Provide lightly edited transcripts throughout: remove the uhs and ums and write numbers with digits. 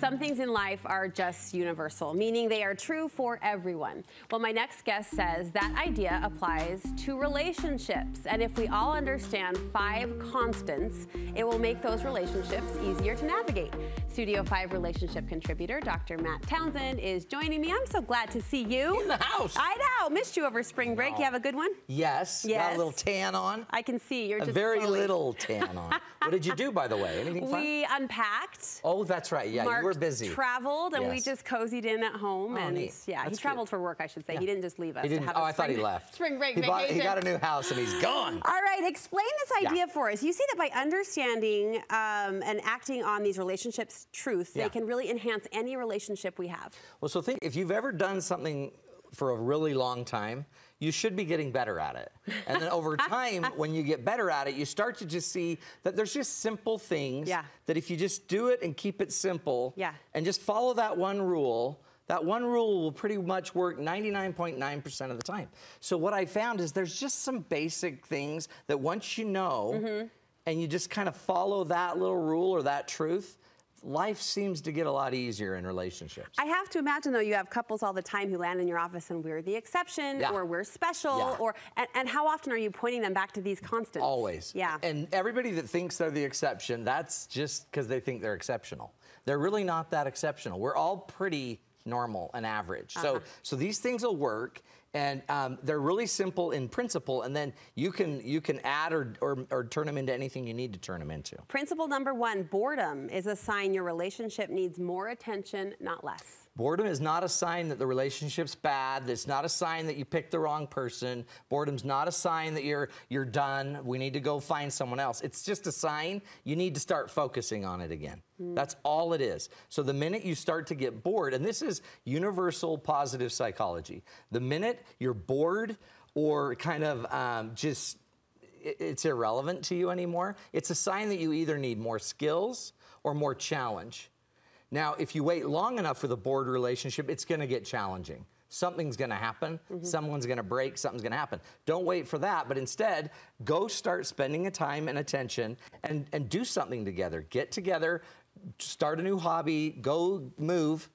Some things in life are just universal, meaning they are true for everyone. Well, my next guest says that idea applies to relationships. And if we all understand 5 constants, it will make those relationships easier to navigate. Studio 5 relationship contributor, Dr. Matt Townsend, is joining me. I'm so glad to see you. In the house. I know. Missed you over spring break. You have a good one? Yes. Got a little tan on. I can see. You're just very glowing. Little tan on. What did you do, by the way? Anything fun? We unpacked. Oh, that's right. Yeah, Mark you were busy. Traveled, and we just cozied in at home. Oh, and neat. yeah, That's he traveled for work, I should say. Yeah. He didn't just leave us. He didn't. To have I thought he left. Spring break he vacation. He got a new house, and he's gone. All right, explain this idea for us. You see that by understanding and acting on these relationships' truths, they can really enhance any relationship we have. Well, so think, if you've ever done something for a really long time, you should be getting better at it. And then over time, when you get better at it, you start to just see that there's just simple things that if you just do it and keep it simple and just follow that one rule will pretty much work 99.9% of the time. So what I found is there's just some basic things that once you know and you just kind of follow that little rule or that truth, life seems to get a lot easier in relationships. I have to imagine, though, you have couples all the time who land in your office and we're the exception or we're special. Or and how often are you pointing them back to these constants? Always. Yeah. And everybody that thinks they're the exception, that's just because they think they're exceptional. They're really not that exceptional. We're all pretty normal and average. So these things will work. And they're really simple in principle, and then you can add or turn them into anything you need to turn them into. Principle number 1, boredom is a sign your relationship needs more attention, not less. Boredom is not a sign that the relationship's bad. It's not a sign that you picked the wrong person. Boredom's not a sign that you're done. We need to go find someone else. It's just a sign you need to start focusing on it again. That's all it is. So the minute you start to get bored, and this is universal positive psychology, the minute you're bored or kind of it's irrelevant to you anymore, it's a sign that you either need more skills or more challenge. Now, if you wait long enough for the bored relationship, it's going to get challenging. Something's going to happen. Someone's going to break. Something's going to happen. Don't wait for that, but instead, go start spending a time and attention and do something together. Get together, start a new hobby, go move,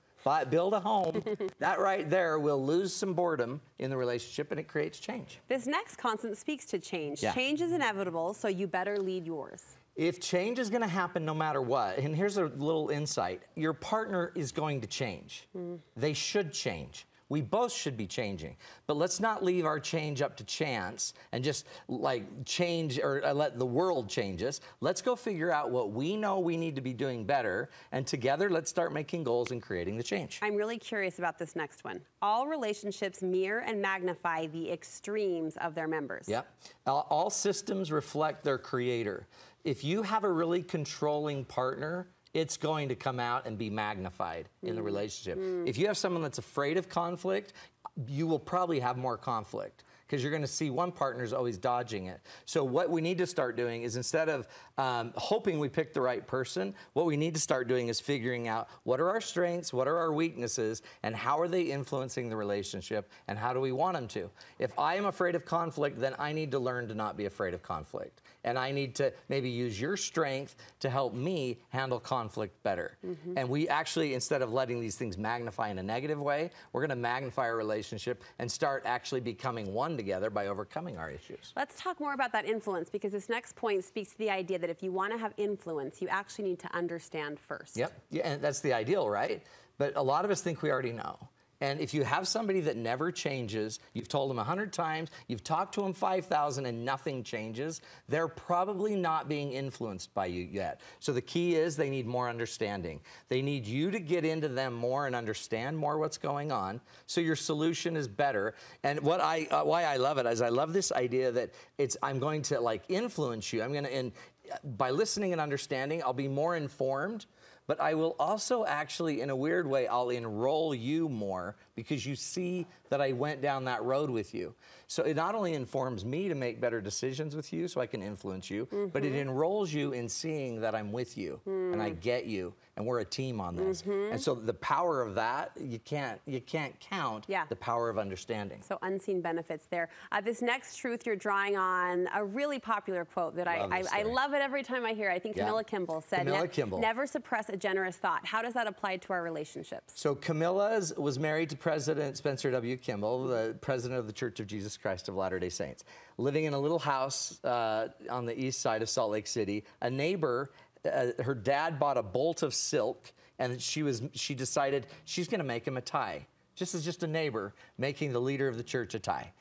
build a home. That right there will lose some boredom in the relationship, and it creates change. This next constant speaks to change. Change is inevitable, so you better lead yours. If change is going to happen no matter what, and here's a little insight, your partner is going to change. They should change. We both should be changing. But let's not leave our change up to chance and just like change or let the world change us. Let's go figure out what we know we need to be doing better, and together let's start making goals and creating the change. I'm really curious about this next one. All relationships mirror and magnify the extremes of their members. Yep. All systems reflect their creator. If you have a really controlling partner, it's going to come out and be magnified in the relationship. If you have someone that's afraid of conflict, you will probably have more conflict because you're going to see one partner's always dodging it. So what we need to start doing is, instead of hoping we pick the right person, what we need to start doing is figuring out what are our strengths, what are our weaknesses, and how are they influencing the relationship, and how do we want them to. If I am afraid of conflict, then I need to learn to not be afraid of conflict. And I need to maybe use your strength to help me handle conflict better. And we actually, instead of letting these things magnify in a negative way, we're going to magnify our relationship and start actually becoming one together by overcoming our issues. Let's talk more about that influence, because this next point speaks to the idea that if you want to have influence, you actually need to understand first. Yep. Yeah, and that's the ideal, right? But a lot of us think we already know. And if you have somebody that never changes, you've told them 100 times, you've talked to them 5,000 and nothing changes, they're probably not being influenced by you yet. So the key is they need more understanding. They need you to get into them more and understand more what's going on, so your solution is better. And why I love it is I love this idea that I'm going to like influence you. And by listening and understanding, I'll be more informed. But I will also actually, in a weird way, I'll enroll you more because you see that I went down that road with you. So it not only informs me to make better decisions with you so I can influence you, but it enrolls you in seeing that I'm with you and I get you and we're a team on this. And so the power of that, you can't count the power of understanding. So unseen benefits there. This next truth you're drawing on a really popular quote that I love it every time I hear it. I think Camilla Kimball said, never suppress a generous thought. How does that apply to our relationships? So Camilla was married to President Spencer W. Kimball, the president of the Church of Jesus Christ of Latter-day Saints, living in a little house on the east side of Salt Lake City. A neighbor, her dad bought a bolt of silk, and she decided she's going to make him a tie. Just a neighbor making the leader of the church a tie.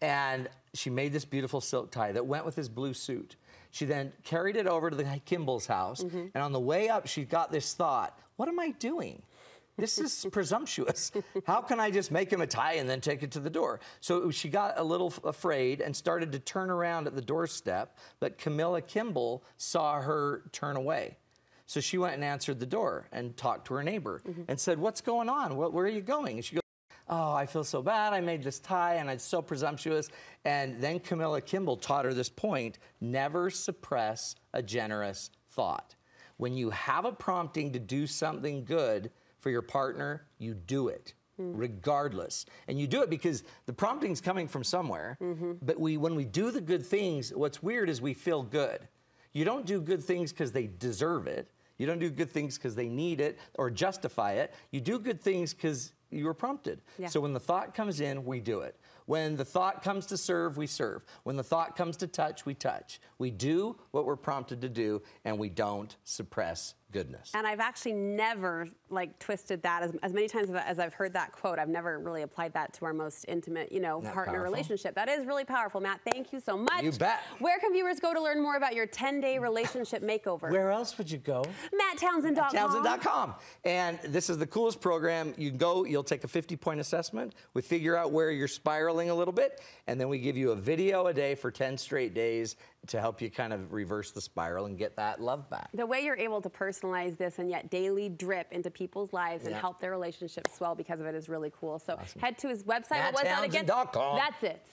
And she made this beautiful silk tie that went with his blue suit. She then carried it over to the Kimball's house, and on the way up, she got this thought, what am I doing? This is presumptuous. How can I just make him a tie and then take it to the door? So she got a little afraid and started to turn around at the doorstep, but Camilla Kimball saw her turn away. So she went and answered the door and talked to her neighbor and said, what's going on? Where are you going? And she goes, oh, I feel so bad. I made this tie and it's so presumptuous. And then Camilla Kimball taught her this point: never suppress a generous thought. When you have a prompting to do something good for your partner, you do it. Regardless. And you do it because the prompting's coming from somewhere. But when we do the good things, what's weird is we feel good. You don't do good things because they deserve it. You don't do good things because they need it or justify it. You do good things because you were prompted. Yeah. So when the thought comes in, we do it. When the thought comes to serve, we serve. When the thought comes to touch, we touch. We do what we're prompted to do, and we don't suppress goodness. And I've actually never twisted that as many times as I've heard that quote. I've never really applied that to our most intimate, partner relationship. That is really powerful, Matt. Thank you so much. You bet. Where can viewers go to learn more about your 10-day relationship makeover? Where else would you go? MattTownsend.com. Townsend.com. And this is the coolest program. You can go, you'll take a 50-point assessment. We figure out where you're spiraling a little bit, and then we give you a video a day for 10 straight days to help you kind of reverse the spiral and get that love back. The way you're able to personalize this and yet daily drip into people's lives and help their relationships swell because of it is really cool. So head to his website. MattTownsend.com. That's it.